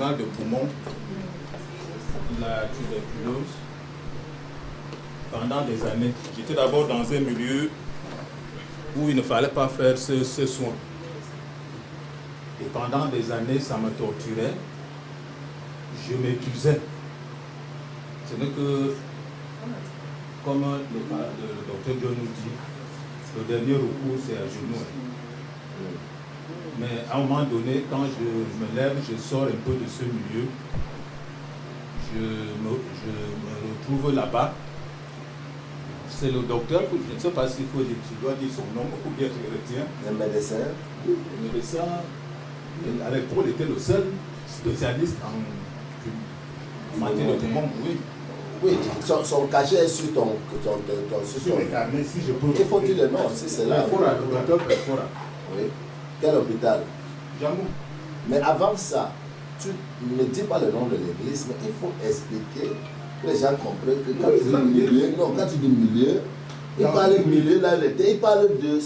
mal de poumon, la tuberculose, pendant des années. J'étais d'abord dans un milieu où il ne fallait pas faire ce soin. Et pendant des années, ça me torturait. Je m'épuisais. Ce n'est que, comme le docteur John nous dit, le dernier recours, c'est à genoux. Mais à un moment donné, quand je me lève, je sors un peu de ce milieu. Je me retrouve là-bas. C'est le docteur, je ne sais pas s'il faut dire, je dois dire son nom ou bien je retiens. Le médecin. Le médecin, à l'époque, était le seul spécialiste en matière de poumon, oui. Oui, son cachet est sur ton sur mes carnets, si je peux. Il faut dire le nom, si c'est là. Perfora, le docteur Perfora. Oui. Quel hôpital? Jamou. Mais avant ça, tu ne dis pas le nom de l'église, mais il faut expliquer que les gens comprennent que quand tu dis milieu, non, quand tu dis milieu, il parle de milieu là, il parle de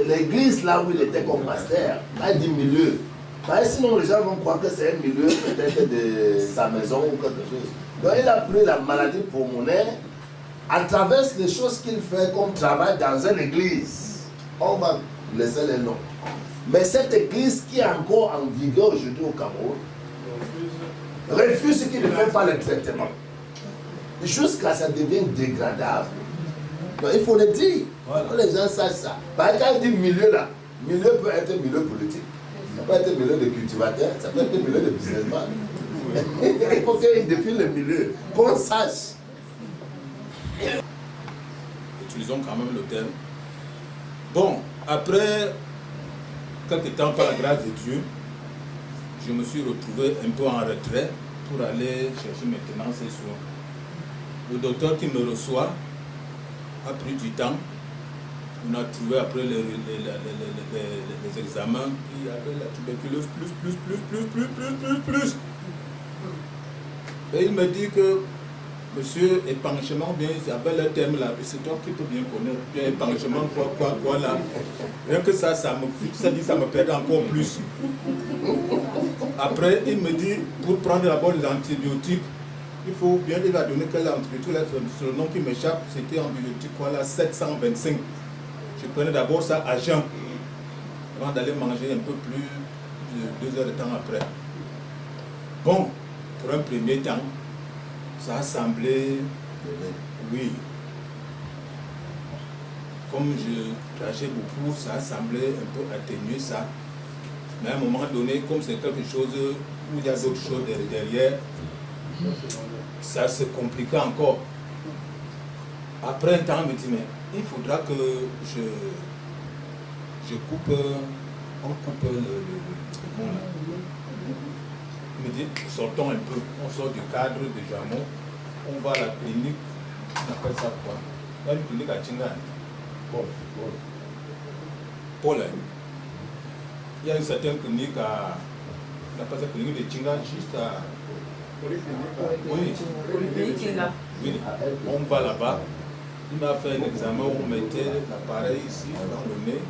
l'église là où il était comme pasteur. Là, il dit milieu. Parce que sinon, les gens vont croire que c'est un milieu peut-être de sa maison ou quelque chose. Donc, il a pris la maladie pulmonaire à travers les choses qu'il fait comme travail dans une église. On va laisser les noms. Mais cette église qui est encore en vigueur aujourd'hui au Cameroun refuse qu'il ne fait pas le traitement. Jusqu'à ce que ça devienne dégradable. Donc, il faut le dire. Voilà. Que les gens sachent ça. Par exemple, quand il dit milieu là, milieu peut être milieu politique. Ça peut être milieu de cultivateur, ça peut être milieu de businessman. Il faut qu'il défile le milieu, qu'on sache. Utilisons quand même le terme. Bon, après quelques temps, par la grâce de Dieu, je me suis retrouvé un peu en retrait pour aller chercher maintenant ces soins. Le docteur qui me reçoit a pris du temps. On a trouvé après les examens qu'il y avait la tuberculose plus. Et il me dit que monsieur épanchement, bien, il y avait le terme là, c'est toi qui peux bien connaître, bien épanchement, quoi là. Rien que ça me perd encore plus. Après, il me dit, pour prendre d'abord les antibiotiques, il faut bien lui donner quel antibiotique, c'est le nom qui m'échappe, c'était antibiotique, voilà, 725. Je prenais d'abord ça à jeun, avant d'aller manger un peu plus de 2 heures de temps après. Bon, pour un premier temps, ça a semblé, oui, comme je tâchais beaucoup, ça a semblé un peu atténuer ça. Mais à un moment donné, comme c'est quelque chose où il y a d'autres choses derrière, ça se compliquait encore. Après un temps, on me dit, mais il faudra que on coupe le poumon là. Il me dit, sortons un peu, on sort du cadre de Jamon, on va à la clinique, on appelle ça quoi? Il y a une clinique à Tchingan. Paul. Il y a une certaine clinique à, on appelle ça clinique de Tchingan, juste à... Oui, on va là-bas. Il m'a fait un examen où on mettait l'appareil ici dans le nez,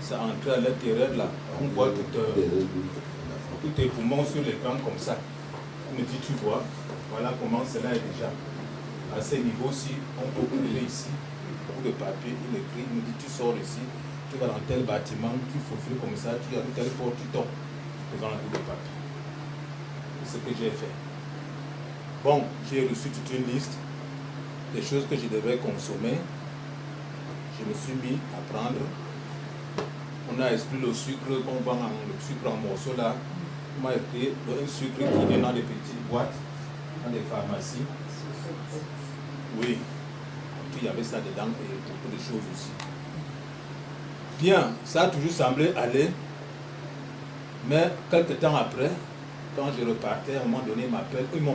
ça entrait à l'intérieur là, on voit tous tes poumons sur l'écran comme ça. Il me dit, tu vois, voilà comment cela est déjà. À ce niveau-ci, on peut couler ici, beaucoup de papier, il écrit, il me dit, tu sors ici, tu vas dans tel bâtiment, tu faufiles comme ça, tu as telle porte, tu tombes devant un bout de papier. C'est ce que j'ai fait. Bon, j'ai reçu toute une liste des choses que je devais consommer. Je me suis mis à prendre. On a exclu le sucre qu'on vend, le sucre en morceaux là. On m'a écrit un sucre qui vient dans des petites boîtes, dans des pharmacies. Oui, il y avait ça dedans et beaucoup de choses aussi. Bien, ça a toujours semblé aller. Mais quelques temps après, quand je repartais, à un moment donné, il m'appelle, il me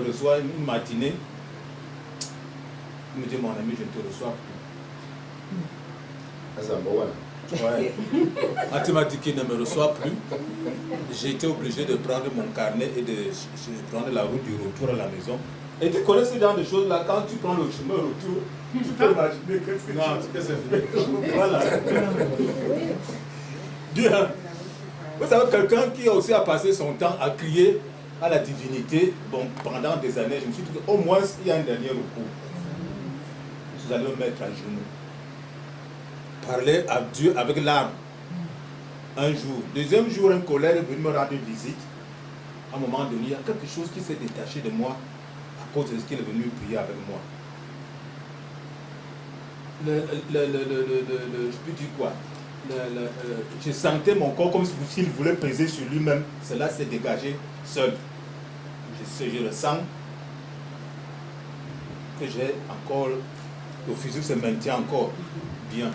reçoit une matinée. Il me dit, mon ami, je ne te reçois plus. Ouais. Quand il m'a dit qu'il ne me reçoit plus, j'ai été obligé de prendre mon carnet et de prendre la route du retour à la maison. Et tu connais ce genre de choses-là, quand tu prends le chemin retour, tu peux imaginer que c'est fait. Voilà. Bien. Vous savez, quelqu'un qui a aussi à passer son temps à crier à la divinité, bon, pendant des années, je me suis dit qu'au moins il y a un dernier recours. Vous allez me mettre à genoux. Parler à Dieu avec larmes. Un jour. Deuxième jour, un collègue est venu me rendre visite. À un moment donné, il y a quelque chose qui s'est détaché de moi à cause de ce qu'il est venu prier avec moi. Je peux dire quoi? Je sentais mon corps comme s'il voulait peser sur lui-même. Cela s'est dégagé seul. Je le sens que j'ai encore, le physique se maintient encore bien.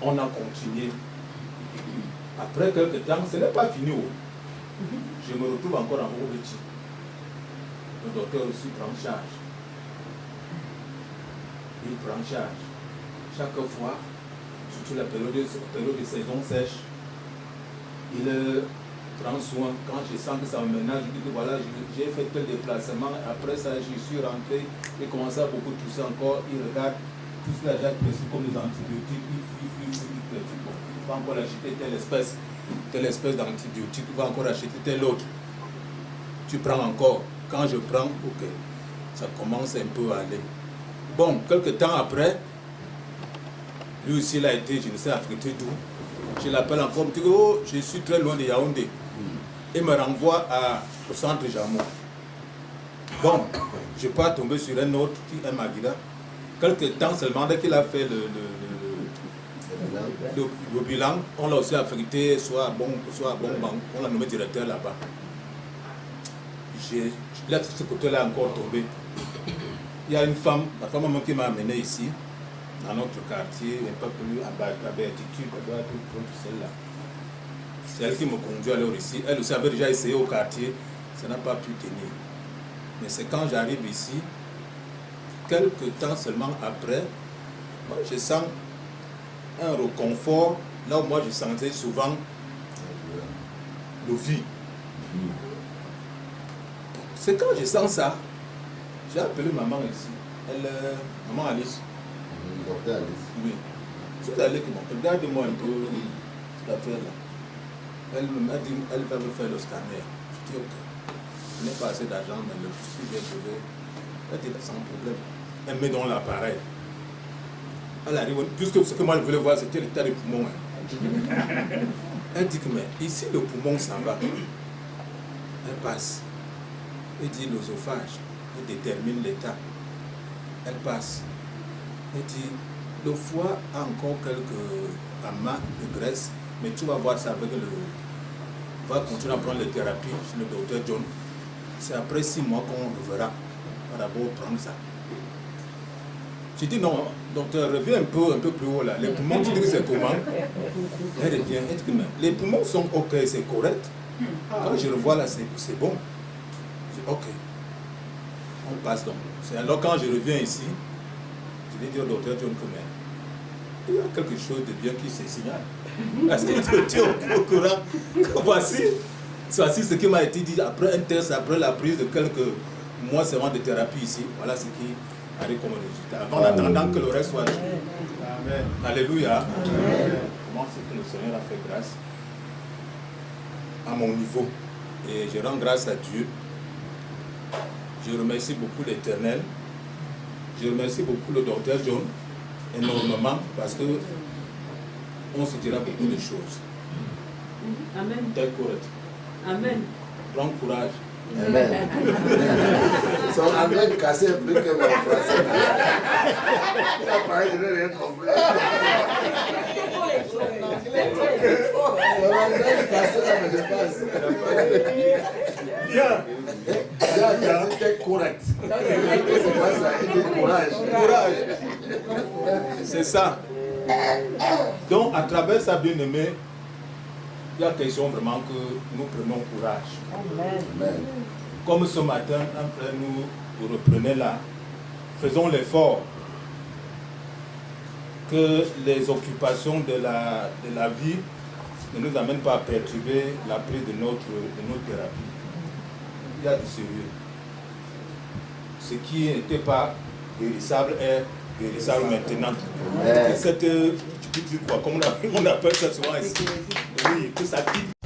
On a continué. Après quelques temps, ce n'est pas fini. Je me retrouve encore en Orobichi. Le docteur aussi prend charge. Il prend charge. Chaque fois, surtout la période de saison sèche, il prend soin. Quand je sens que ça me ménage, je dis que voilà, j'ai fait tel déplacement. Après ça, je suis rentré. Il commence à beaucoup tousser encore. Il regarde tout ce qu'il a déjà précis comme les antibiotiques. Il va encore acheter telle espèce d'antibiotique. Il va encore acheter telle autre. Tu prends encore. Quand je prends, ok, ça commence un peu à aller. Bon, quelques temps après, lui aussi il a été, je ne sais, affrété d'où. Je l'appelle encore, il me dit, oh, je suis très loin de Yaoundé. Il me renvoie au centre Jamon. Bon, je peux tomber sur un autre qui est Maguida. Quelques temps seulement, dès qu'il a fait le bilan, on l'a aussi affrété, soit à Bonbang, on l'a nommé directeur là-bas. Là, de ce côté-là encore tombé. Il y a une femme, la femme qui m'a amené ici, dans notre quartier, un peu plus à Béatitude, elle doit être celle-là. C'est elle qui me conduit alors ici. Elle aussi avait déjà essayé au quartier, ça n'a pas pu tenir. Mais c'est quand j'arrive ici, quelques temps seulement après, moi je sens un réconfort, là où moi je sentais souvent le vide. C'est quand je sens ça, j'ai appelé maman ici. Maman Alice. Docteur Alice. Oui. Je suis allé, regarde-moi un peu cette affaire-là. Elle m'a dit, elle va me faire le scanner. Je dis, ok. Je n'ai pas assez d'argent, mais le plus que j'ai trouvé, elle dit, sans problème. Elle met dans l'appareil. Elle arrive, puisque ce que moi je voulais voir, c'était l'état des poumons. Elle dit que, mais ici, le poumon s'en va. Elle passe. Elle dit, l'œsophage. Elle détermine l'état. Elle passe. Elle dit, le foie a encore quelques amas de graisse, mais tu vas voir ça avec on va continuer à prendre les thérapies chez le docteur John. C'est après 6 mois qu'on verra. On va d'abord prendre ça. J'ai dit non, docteur, reviens un peu plus haut là. Les poumons, tu dis que c'est comment? Elle revient, elle dit que les poumons sont ok, c'est correct. Quand je le vois là, c'est bon. Je dis ok. On passe donc. C'est alors quand je reviens ici, je vais dire au docteur John Comer, il y a quelque chose de bien qui se signale. Est-ce que tu es au courant que voici ce qui m'a été dit après un test, après la prise de quelques mois seulement de thérapie ici. Voilà ce qui arrive comme résultat. En attendant que le reste soit dit. Amen. Alléluia. Amen. Comment c'est que le Seigneur a fait grâce à mon niveau. Et je rends grâce à Dieu. Je remercie beaucoup l'Éternel. Je remercie beaucoup le docteur John, énormément, parce que on se dira beaucoup de choses. Amen. Tel correct. Amen. Prends courage. Amen. Son anglais cassé plus que mon français. Il a parlé, je n'ai rien compris. Son anglais cassé, là, mais je passe. Bien. C'était correct. C'est pas ça, il dit courage. Courage. C'est ça. Donc, à travers ça, bien-aimé, il y a question vraiment que nous prenons courage. Amen. Comme ce matin, un frère nous reprenait là, faisons l'effort que les occupations de la vie ne nous amènent pas à perturber la prise de notre thérapie. Il y a du sérieux. Ce qui n'était pas guérissable est guérissage maintenant. Que cette, tu peux dire quoi, comme on appelle ça souvent ici. Oui, que ça quitte.